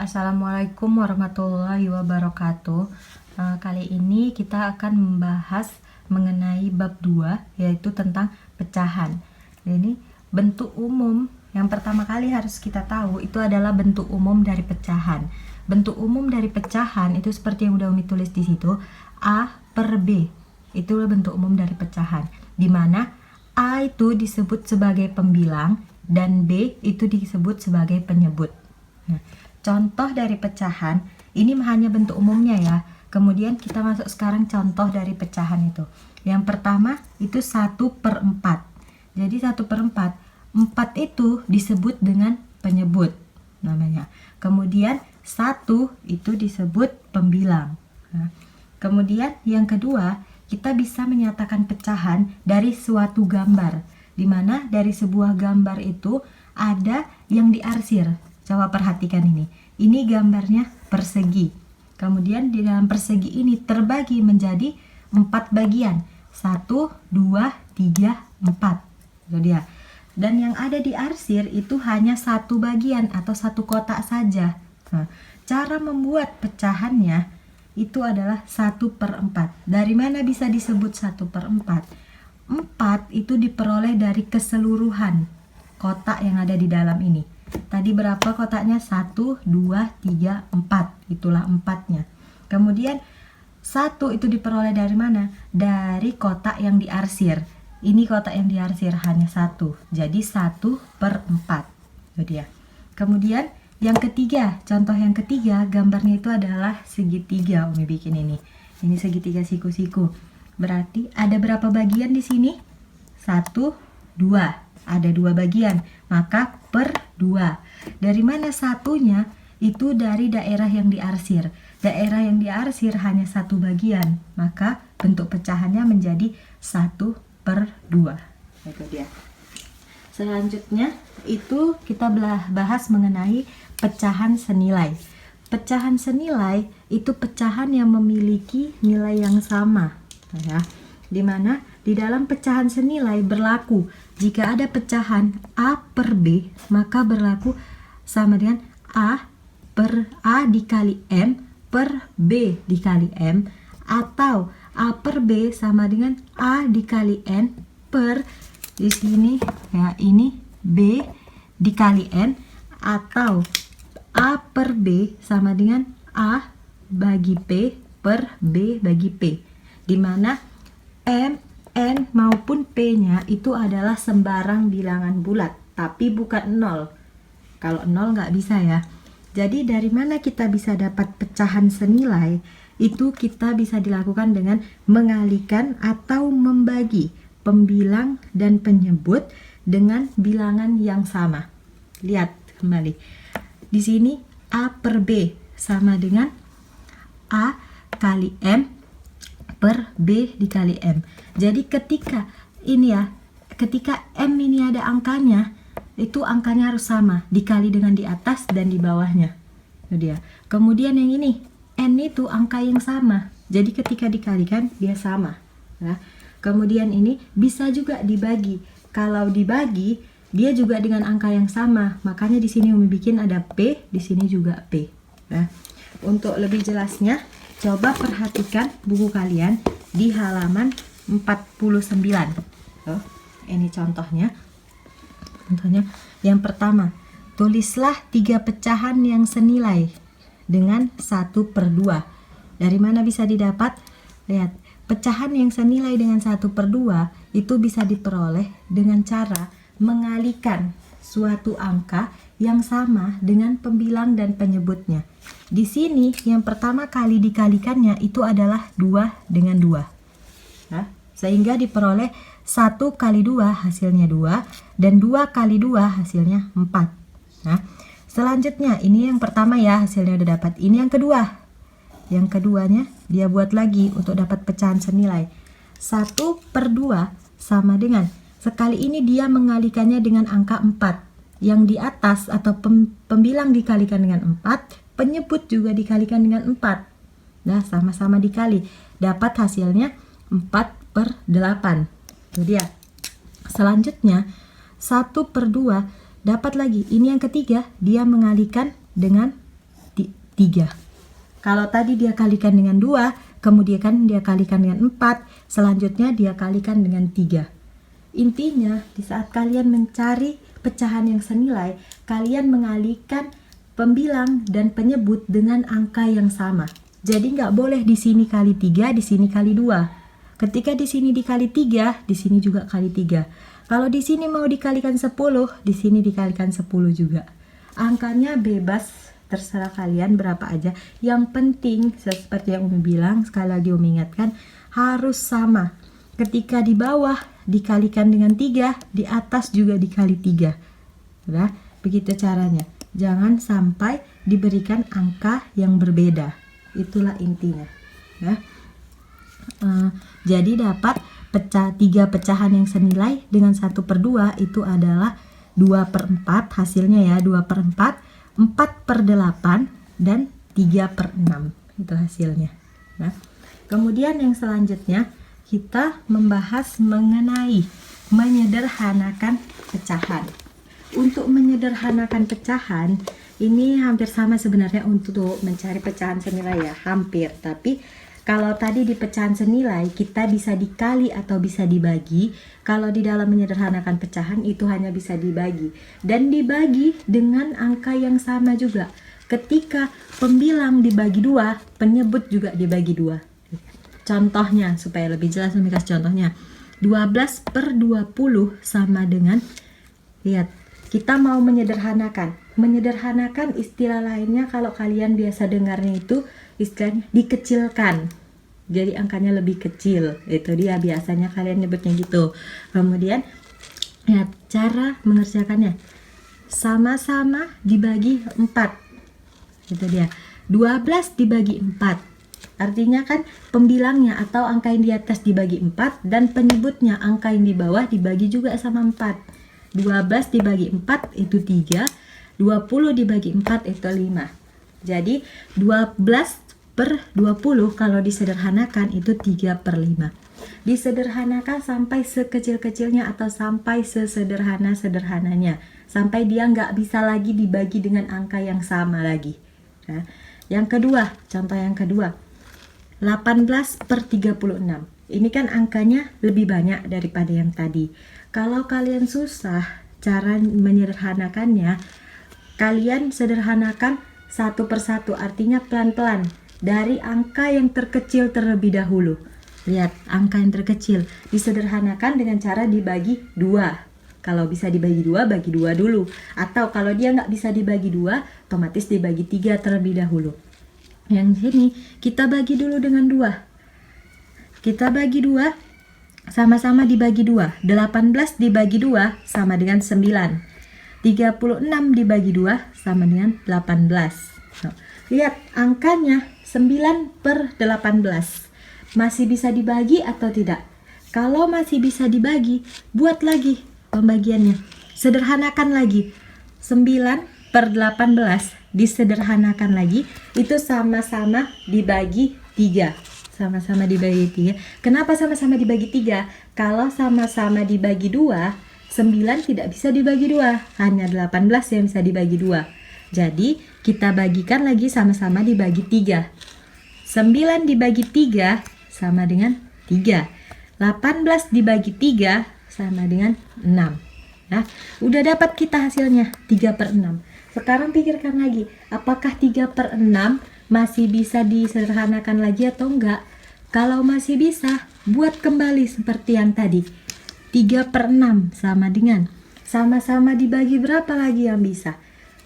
Assalamualaikum warahmatullahi wabarakatuh. Kali ini kita akan membahas mengenai bab 2, yaitu tentang pecahan. Ini bentuk umum yang pertama kali harus kita tahu itu adalah bentuk umum dari pecahan. Bentuk umum dari pecahan itu seperti yang udah Umi tulis di situ, A per B. Itulah bentuk umum dari pecahan, di mana A itu disebut sebagai pembilang dan B itu disebut sebagai penyebut. Nah, contoh dari pecahan ini hanya bentuk umumnya ya. Kemudian kita masuk sekarang contoh dari pecahan itu. Yang pertama itu 1/4. Jadi 1/4, 4 itu disebut dengan penyebut namanya. Kemudian 1 itu disebut pembilang. Nah, kemudian yang kedua, kita bisa menyatakan pecahan dari suatu gambar, di mana dari sebuah gambar itu ada yang diarsir. Coba perhatikan ini. Ini gambarnya persegi. Kemudian di dalam persegi ini terbagi menjadi 4 bagian. 1, 2, 3, 4. Itu dia. Dan yang ada di arsir itu hanya satu bagian atau satu kotak saja. Nah, cara membuat pecahannya itu adalah 1/4. Dari mana bisa disebut 1/4? 4 itu diperoleh dari keseluruhan kotak yang ada di dalam ini. Tadi berapa kotaknya? 1, 2, 3, 4. Itulah 4-nya. Kemudian 1 itu diperoleh dari mana? Dari kotak yang diarsir. Ini kotak yang diarsir hanya 1. Jadi 1/4. Itu dia. Kemudian yang ketiga, contoh yang ketiga, gambarnya itu adalah segitiga. Umi bikin ini. Ini segitiga siku-siku. Berarti ada berapa bagian di sini? 1, 2. Ada 2 bagian, maka per 2. Dari mana satunya? Itu dari daerah yang diarsir. Daerah yang diarsir hanya 1 bagian, maka bentuk pecahannya menjadi 1/2. Itu dia. Selanjutnya itu kita bahas mengenai pecahan senilai. Pecahan senilai itu pecahan yang memiliki nilai yang sama, ya. Dimana di dalam pecahan senilai berlaku jika ada pecahan A per B, maka berlaku sama dengan A dikali M per B dikali M, atau A per B sama dengan A dikali N per, di sini ya, ini B dikali N, atau A per B sama dengan A bagi P per B bagi P, di mana M, N maupun P-nya itu adalah sembarang bilangan bulat, tapi bukan 0. Kalau 0 nggak bisa ya. Jadi dari mana kita bisa dapat pecahan senilai? Itu kita bisa dilakukan dengan mengalihkan atau membagi pembilang dan penyebut dengan bilangan yang sama. Lihat kembali. Di sini A per B sama dengan A kali M per B dikali M. Jadi ketika ini ya, ketika M ini ada angkanya, itu angkanya harus sama, dikali dengan di atas dan di bawahnya. Itu dia. Kemudian yang ini, N itu angka yang sama. Jadi ketika dikalikan dia sama. Ya. Kemudian ini bisa juga dibagi. Kalau dibagi, dia juga dengan angka yang sama. Makanya di sini Umi bikin ada P, di sini juga P. Nah, untuk lebih jelasnya, coba perhatikan buku kalian di halaman 49. Oh, ini contohnya. Contohnya yang pertama, tulislah 3 pecahan yang senilai dengan 1/2. Dari mana bisa didapat? Lihat, pecahan yang senilai dengan 1/2 itu bisa diperoleh dengan cara mengalihkan suatu angka yang sama dengan pembilang dan penyebutnya. Di sini yang pertama kali dikalikannya itu adalah 2 dengan 2. Nah, sehingga diperoleh 1 kali 2 hasilnya 2 dan 2 kali 2 hasilnya 4. Nah, selanjutnya ini yang pertama ya, hasilnya udah dapat. Ini yang kedua. Yang keduanya dia buat lagi untuk dapat pecahan senilai. 1/2 sama dengan, sekali ini dia mengalihkannya dengan angka 4. Yang di atas atau pembilang dikalikan dengan 4, penyebut juga dikalikan dengan 4. Nah, sama-sama dikali. Dapat hasilnya 4/8. Itu dia. Selanjutnya, 1/2 dapat lagi. Ini yang ketiga, dia mengalihkan dengan di 3. Kalau tadi dia kalikan dengan 2, kemudian kan dia kalikan dengan 4, selanjutnya dia kalikan dengan 3. Intinya, di saat kalian mencari pecahan yang senilai, kalian mengalihkan pembilang dan penyebut dengan angka yang sama. Jadi nggak boleh di sini kali 3, di sini kali 2. Ketika di sini dikali 3, di sini juga kali 3. Kalau di sini mau dikalikan 10, di sini dikalikan 10 juga. Angkanya bebas, terserah kalian berapa aja. Yang penting, seperti yang Umi bilang, sekali lagi Umi ingatkan, harus sama. Ketika di bawah dikalikan dengan 3, di atas juga dikali 3. Nah, begitu caranya. Jangan sampai diberikan angka yang berbeda. Itulah intinya. Ya. Jadi dapat 3 pecahan yang senilai dengan 1/2 itu adalah 2/4 hasilnya ya, 2/4, 4/8 dan 3/6 itu hasilnya. Nah, kemudian yang selanjutnya kita membahas mengenai menyederhanakan pecahan. Untuk menyederhanakan pecahan ini hampir sama sebenarnya untuk mencari pecahan senilai ya, hampir. Tapi kalau tadi di pecahan senilai kita bisa dikali atau bisa dibagi. Kalau di dalam menyederhanakan pecahan itu hanya bisa dibagi. Dan dibagi dengan angka yang sama juga. Ketika pembilang dibagi 2, penyebut juga dibagi 2. Contohnya, supaya lebih jelas Umi kasih contohnya. 12/20 sama dengan, lihat, kita mau menyederhanakan. Menyederhanakan istilah lainnya kalau kalian biasa dengarnya itu istilahnya dikecilkan. Jadi angkanya lebih kecil. Itu dia biasanya kalian nyebutnya gitu. Kemudian ya, cara mengerjakannya sama-sama dibagi 4. Itu dia. 12 dibagi 4. Artinya kan pembilangnya atau angka yang di atas dibagi 4 dan penyebutnya angka yang di bawah dibagi juga sama 4. 12 dibagi 4 itu 3, 20 dibagi 4 itu 5. Jadi 12/20 kalau disederhanakan itu 3/5. Disederhanakan sampai sekecil-kecilnya atau sampai sesederhana-sederhananya. Sampai dia nggak bisa lagi dibagi dengan angka yang sama lagi. Nah, yang kedua, contoh yang kedua. 18/36. Ini kan angkanya lebih banyak daripada yang tadi. Kalau kalian susah cara menyederhanakannya, kalian sederhanakan satu persatu, artinya pelan-pelan dari angka yang terkecil terlebih dahulu. Lihat, angka yang terkecil disederhanakan dengan cara dibagi 2. Kalau bisa dibagi 2, bagi 2 dulu. Atau kalau dia nggak bisa dibagi 2, otomatis dibagi 3 terlebih dahulu. Yang sini kita bagi dulu dengan 2. Kita bagi 2, sama-sama dibagi 2. 18 dibagi 2 sama dengan 9. 36 dibagi 2 sama dengan 18. Lihat angkanya 9/18. Masih bisa dibagi atau tidak? Kalau masih bisa dibagi, buat lagi pembagiannya. Sederhanakan lagi. 9/18 disederhanakan lagi, itu sama-sama dibagi 3. Sama-sama dibagi 3. Kenapa sama-sama dibagi 3? Kalau sama-sama dibagi 2, 9 tidak bisa dibagi 2, hanya 18 yang bisa dibagi 2. Jadi kita bagikan lagi sama-sama dibagi 3. 9 dibagi 3 sama dengan 3. 18 dibagi 3 sama dengan 6. Nah, udah dapat kita hasilnya 3/6. Sekarang pikirkan lagi, apakah 3/6 masih bisa disederhanakan lagi atau enggak? Kalau masih bisa, buat kembali seperti yang tadi. 3/6 sama dengan sama-sama dibagi berapa lagi yang bisa?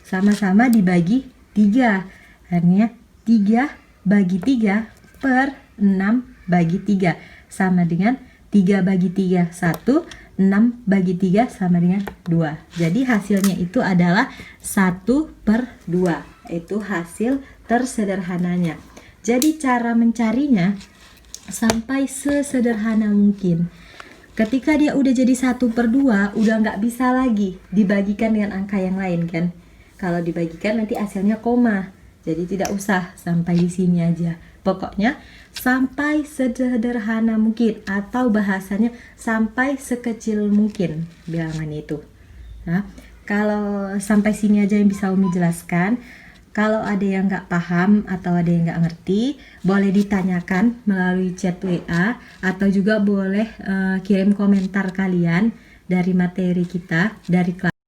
Sama-sama dibagi 3. Artinya 3 bagi 3 per 6 bagi 3 sama dengan 3 bagi 3 1, 6 bagi 3 sama dengan 2. Jadi hasilnya itu adalah 1/2. Itu hasil tersederhananya. Jadi cara mencarinya sampai sesederhana mungkin. Ketika dia udah jadi 1/2, udah nggak bisa lagi dibagikan dengan angka yang lain kan. Kalau dibagikan nanti hasilnya koma. Jadi tidak usah, sampai di sini aja. Pokoknya sampai sederhana mungkin, atau bahasanya sampai sekecil mungkin bilangan itu. Nah, kalau sampai sini aja yang bisa Umi jelaskan. Kalau ada yang nggak paham atau ada yang nggak ngerti, boleh ditanyakan melalui chat WA atau juga boleh kirim komentar kalian dari materi kita dari kelas.